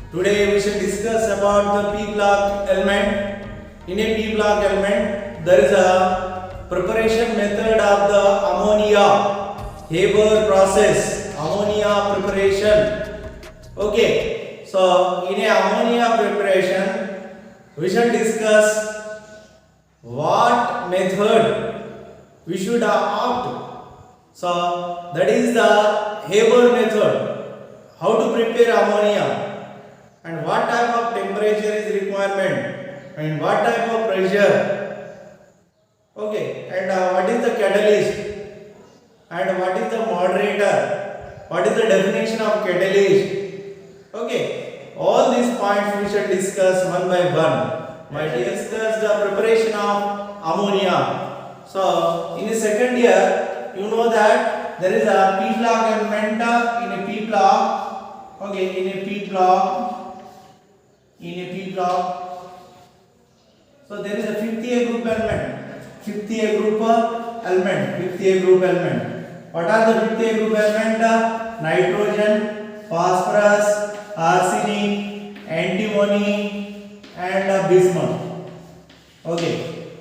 Today we shall discuss about the p block element. In a p block element, there is a preparation method of the ammonia Haber process. Ammonia preparation. Okay. So in a ammonia preparation, we shall discuss what method we should opt. So that is the Haber method. How to prepare ammonia and what type of temperature is requirement and what type of pressure. Okay, and what is the catalyst and what is the moderator, what is the definition of catalyst. Okay, all these points we shall discuss one by one. Might discuss the preparation of ammonia. So in the second year, you know that there is a p block element in a p block. Okay, in a p block. So there is a 50A group element. 50A group element. What are the 50A group element? Nitrogen, phosphorus, arsenic, antimony, and bismuth. Okay.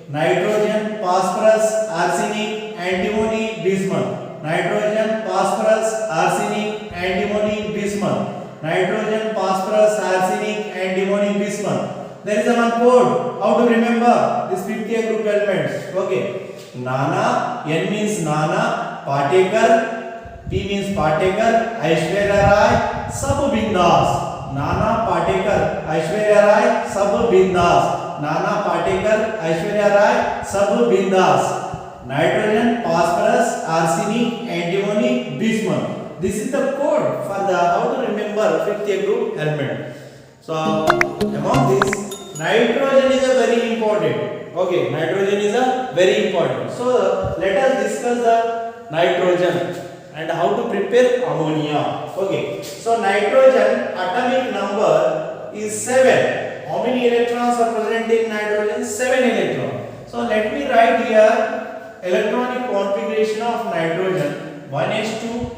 Nitrogen, phosphorus, arsenic, antimony, bismuth. Nitrogen, phosphorus, arsenic, antimony, bismuth. Nitrogen, phosphorus, arsenic, antimony, bismuth. There is a one code. How to remember this 50A group elements? Okay. Nana, N means Nana, Patekar, P means Patekar, Aishwarya Rai, Sab Bindas. Nana Patekar, Aishwarya Rai, Sab Bindas. Nana Patekar, Aishwarya Rai, Sab Bindas. Nitrogen, phosphorus, arsenic, antimony, bismuth. This is the code for the how to remember 50A group element. So among this, nitrogen is a very important. Okay, nitrogen is a very important. So let us discuss the nitrogen and how to prepare ammonia. Okay, so nitrogen atomic number is 7. How many electrons are present in nitrogen? 7 electrons. So let me write here electronic configuration of nitrogen: 1s2,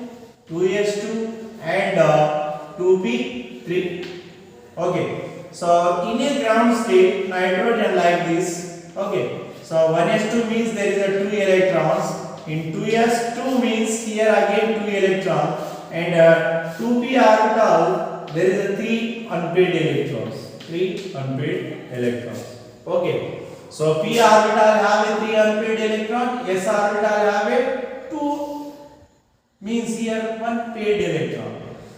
2s2 and 2p3. Okay, so in a ground state nitrogen like this. Okay, so 1s2 means there is a 2 electrons. In 2s2 means here again 2 electrons, and 2p orbital there is a 3 unpaired electrons. 3 unpaired electrons. Okay, so p orbital have a 3 unpaired electron, s orbital have a 2 means here one paired electron.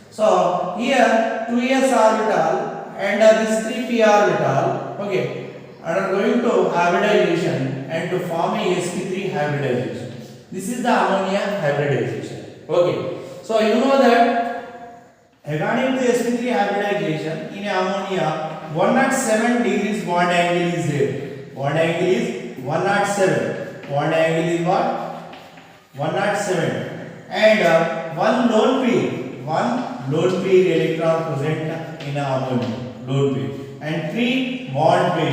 So here 2s orbital and this 3p orbital, okay, are going to hybridization and to form a sp3 hybridization. This is the ammonia hybridization. Okay, so you know that according to sp3 hybridization in ammonia 107 degrees bond angle is there. Bond angle is 107. Bond angle is what? 107. And one lone pair electron present in ammonia, lone pair, and 3 bond pair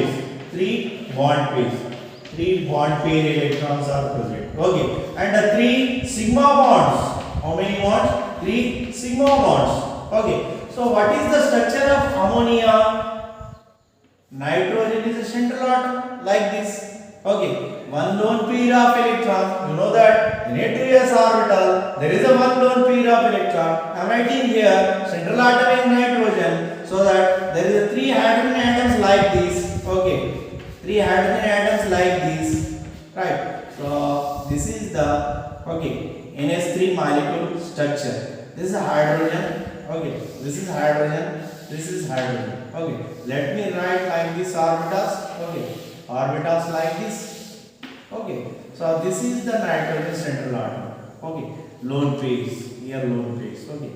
electrons are present. Okay, and 3 sigma bonds. How many bonds? 3 sigma bonds. Okay, so what is the structure of ammonia? Nitrogen is a central atom like this. Okay, one lone pair of electron. You know that in a 2s orbital there is a one lone pair of electron. I am writing here central atom is nitrogen, so that there is a 3 hydrogen atoms like this. Okay, 3 hydrogen atoms like this. Right. So this is the NH3 molecule structure. This is hydrogen. Okay, this is hydrogen. This is hydrogen. Okay, let me write like this orbitals. Okay. Orbitals like this. Okay, so this is the nitrogen central atom. Okay, lone pairs. Here lone pairs. Okay,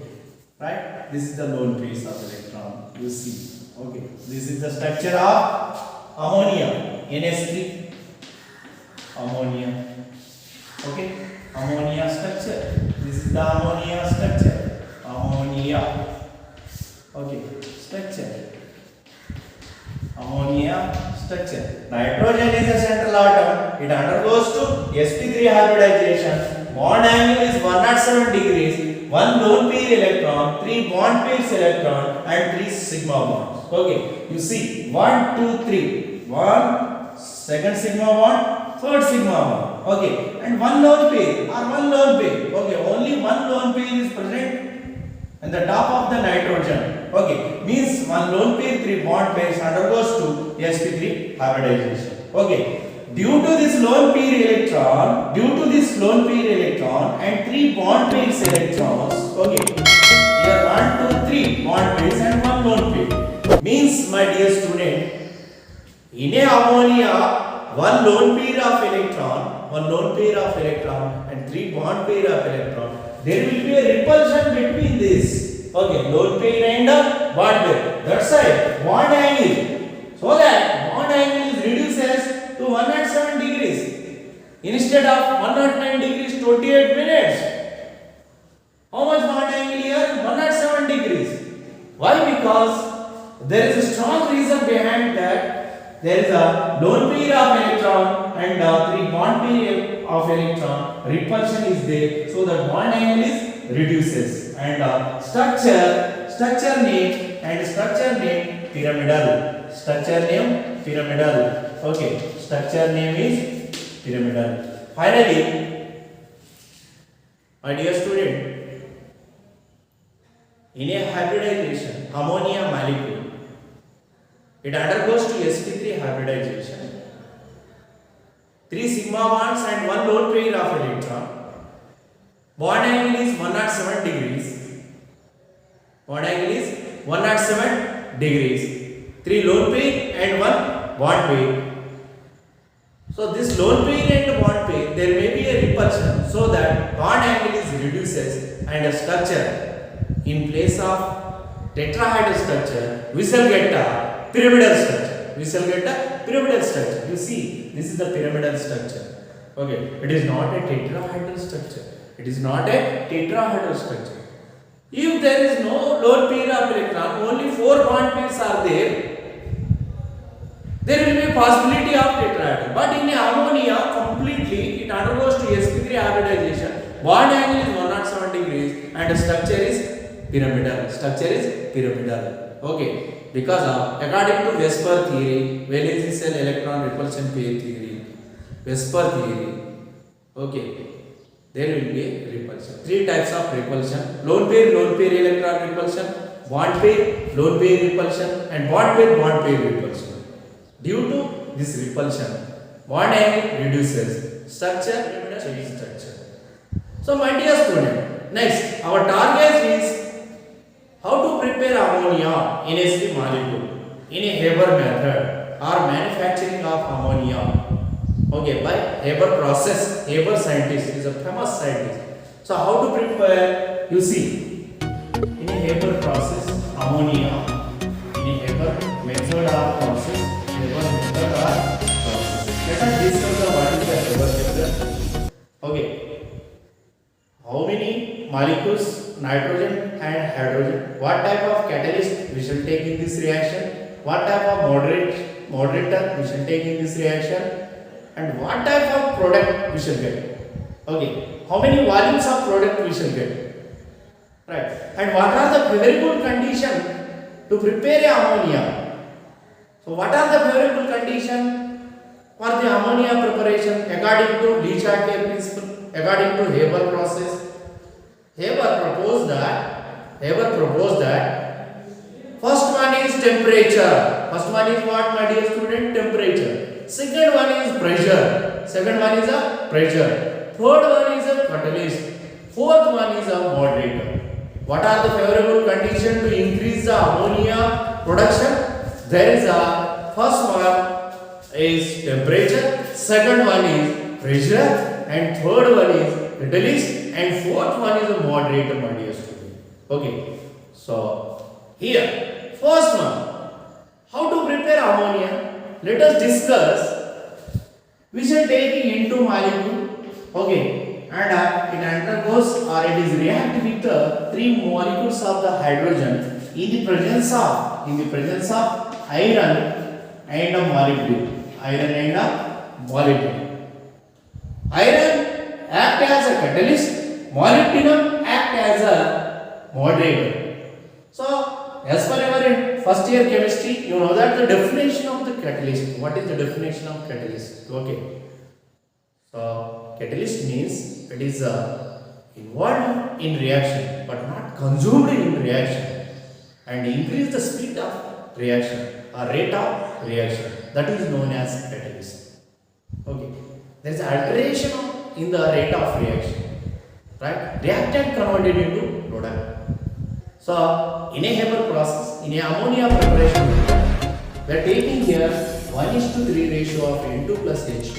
right? This is the lone pairs of electron. You see. Okay, this is the structure of ammonia. NH3. Ammonia. Okay, ammonia structure. This is the ammonia structure. Ammonia. Okay, structure. Ammonia structure. Nitrogen is a central atom. It undergoes to sp3 hybridization. Bond angle is 107 degrees. one lone pair electron, 3 bond pairs electron, and 3 sigma bonds. Okay, you see 1, 2, 3. 1, second sigma bond, third sigma bond. Okay, and one lone pair or one lone pair. Okay, only one lone pair is present in the top of the nitrogen. Okay, means one lone pair, 3 bond pairs undergoes to sp3 hybridization. Okay, due to this lone pair electron and 3 bond pairs electrons. Okay, here 1, 2, 3 bond pairs and one lone pair. Means, my dear student, in a ammonia, one lone pair of electron and 3 bond pair of electron, there will be a repulsion between this. Okay, lone pair and bond pair. That's why bond angle. So that bond angle is reduces to 107 degrees instead of 109 degrees 28 minutes. How much bond angle here? 107 degrees. Why? Because there is a strong reason behind that. There is a lone pair of electron and 3 bond pair of electron. Repulsion is there, so the bond angle is reduces. And structure name pyramidal. Structure name pyramidal. Okay, structure name is pyramidal. Finally, my dear student, in a hybridization, ammonia molecule, it undergoes to sp3 hybridization. 3 sigma bonds and 1 lone pair of electron. Bond angle is 107 degrees. 3 lone pair and 1 bond pair. So this lone pair and bond pair, there may be a repulsion, so that bond angle is reduces and a structure in place of tetrahedral structure, we shall get a pyramidal structure. You see, this is the pyramidal structure. Okay, it is not a tetrahedral structure. If there is no lone pair of electron, only 4 bond pairs are there, there will be a possibility of tetrahedral. But in ammonia, completely it undergoes to sp3 hybridization. Bond angle is 107 degrees and the structure is pyramidal. Okay, because according to Vesper theory, valence cell electron repulsion pair theory, Vesper theory, okay, there will be a repulsion. 3 types of repulsion: lone pair electron repulsion, bond pair lone pair repulsion, and bond pair repulsion. Due to this repulsion, bond angle reduces, structure change structure. So my dear student, next our target is how to prepare ammonia in a sp molecule in a Haber method or manufacturing of ammonia. Okay, by Haber process. Haber scientist is a famous scientist. So how to prepare? You see, in a Haber process, ammonia in a Haber method or process. Let us discuss what is the Haber method. Okay, how many molecules? Nitrogen and hydrogen. What type of catalyst we shall take in this reaction? What type of moderator we shall take in this reaction? And what type of product we shall get? Okay, how many volumes of product we shall get? Right. And what are the favorable conditions to prepare ammonia? So what are the favorable conditions for the ammonia preparation according to Le-Chatelet principle, according to Haber process? Haber proposed that first one is temperature. First one is what, my dear student? Temperature. Second one is pressure. Third one is a catalyst. Fourth one is a moderator. What are the favorable conditions to increase the ammonia production? There is a first one is temperature, second one is pressure, and third one is catalyst, and fourth one is a moderator, my dear student. Okay, so here first one, how to prepare ammonia? Let us discuss. We shall take N2 molecule. Okay, and it undergoes or it is react with the 3 molecules of the hydrogen in the presence of iron and a molecule. Iron act as a catalyst, molybdenum act as a moderator. So, as per our first year chemistry, you know that the definition of the catalyst. What is the definition of catalyst? Okay. So, catalyst means it is involved in reaction but not consumed in reaction, and increase the speed of reaction or rate of reaction. That is known as catalyst. Okay. There is alteration in the rate of reaction. Right? Reactant converted into product. So, in a Haber process, in a ammonia preparation, we are taking here 1:3 ratio of N2 plus H2.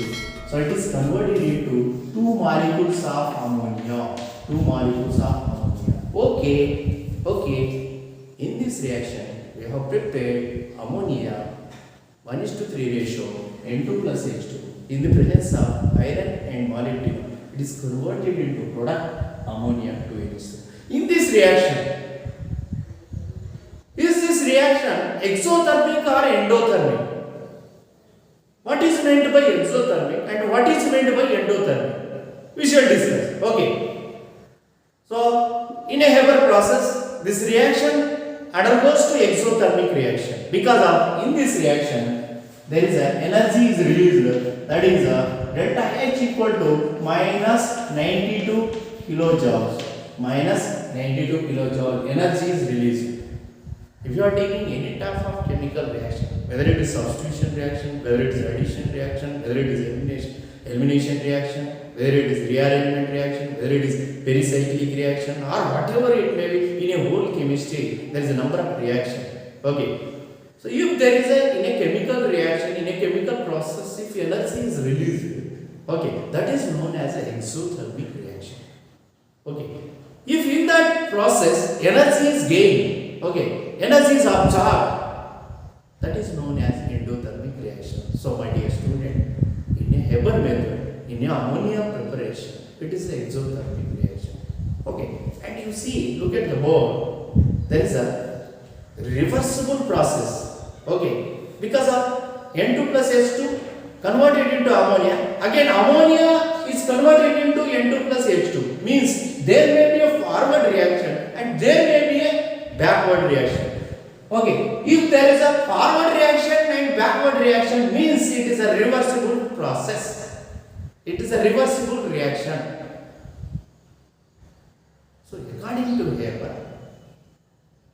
So, it is converted into 2 molecules of ammonia. 2 molecules of ammonia. Okay. In this reaction, we have prepared ammonia 1:3 ratio N2 plus H2. In the presence of iron and molybdenum, it is converted into product ammonia to NH2. In this reaction, is this reaction exothermic or endothermic? What is meant by exothermic and what is meant by endothermic? We shall discuss. Okay. So, in a Haber process, this reaction undergoes to exothermic reaction because of in this reaction there is an energy is released, that is delta H equal to minus 92 kilojoules. Minus 92 kilojoule energy is released. If you are taking any type of chemical reaction, whether it is substitution reaction, whether it is addition reaction, whether it is elimination reaction, whether it is rearrangement reaction, whether it is pericyclic reaction, or whatever it may be, in a whole chemistry, there is a number of reactions. Okay. So, if there is in a chemical reaction, in a chemical process, if energy is released, okay, that is known as an exothermic reaction. Okay. If in that process energy is gained, okay, energy is absorbed, that is known as endothermic reaction. So, my dear student, in a Haber method, in a ammonia preparation, it is an exothermic reaction. Okay, and you see, look at the board, there is a reversible process. Okay, because of N2 plus H2 converted into ammonia, again ammonia is converted into N2 plus H2, means there may be a forward reaction and there may be a backward reaction. Okay, if there is a forward reaction and backward reaction, means it is a reversible process. It is a reversible reaction. So, according to Haber,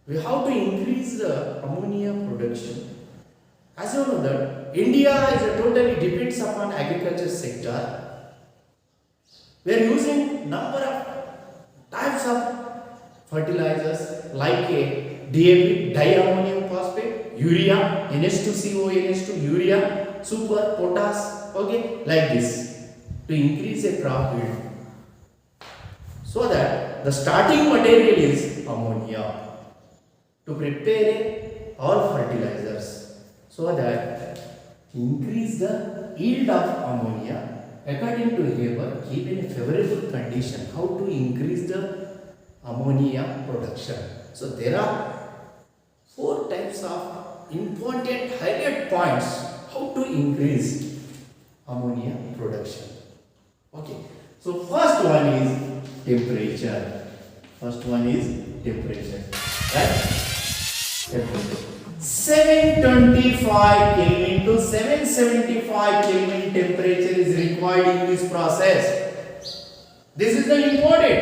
we have to increase the ammonia production. As you know that India is a totally depends upon agriculture sector. We are using number of types of fertilizers like a DAP, diammonium phosphate, urea, NH2CO, NH2, urea, super, potash, okay, like this to increase a crop yield. So that the starting material is ammonia to prepare all fertilizers, so that increase the yield of ammonia according to Haber, given a favorable condition. How to increase the ammonia production? So there are 4 types of important highlight points how to increase ammonia production. Okay, so first one is temperature. First one is temperature, right? 725 Kelvin to 775 Kelvin temperature is required in this process. This is the important.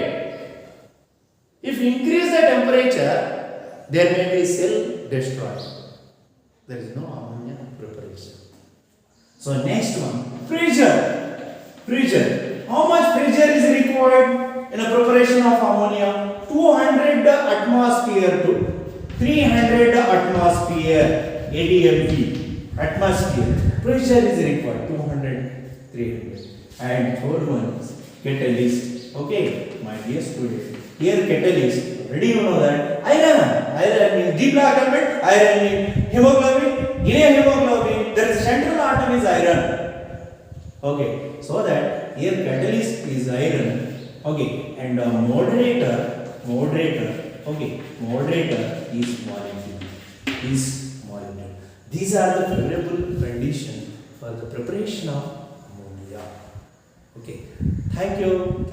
If increase the temperature, there may be cell destroyed. There is no ammonia preparation. So next one, pressure. Pressure. How much pressure is required in a preparation of ammonia? 200 atmosphere to 300 atmosphere ADMV. Atmosphere. Pressure is required 200, 300. And third one is catalyst. Okay, my dear student. Here catalyst. Already you know that iron. Iron means D block element. Iron means hemoglobin. In a hemoglobin, there is central atom is iron. Okay, so that here catalyst is iron. Okay, and moderator. Okay, moderator is molecule. These are the favorable conditions for the preparation of ammonia. Okay, thank you.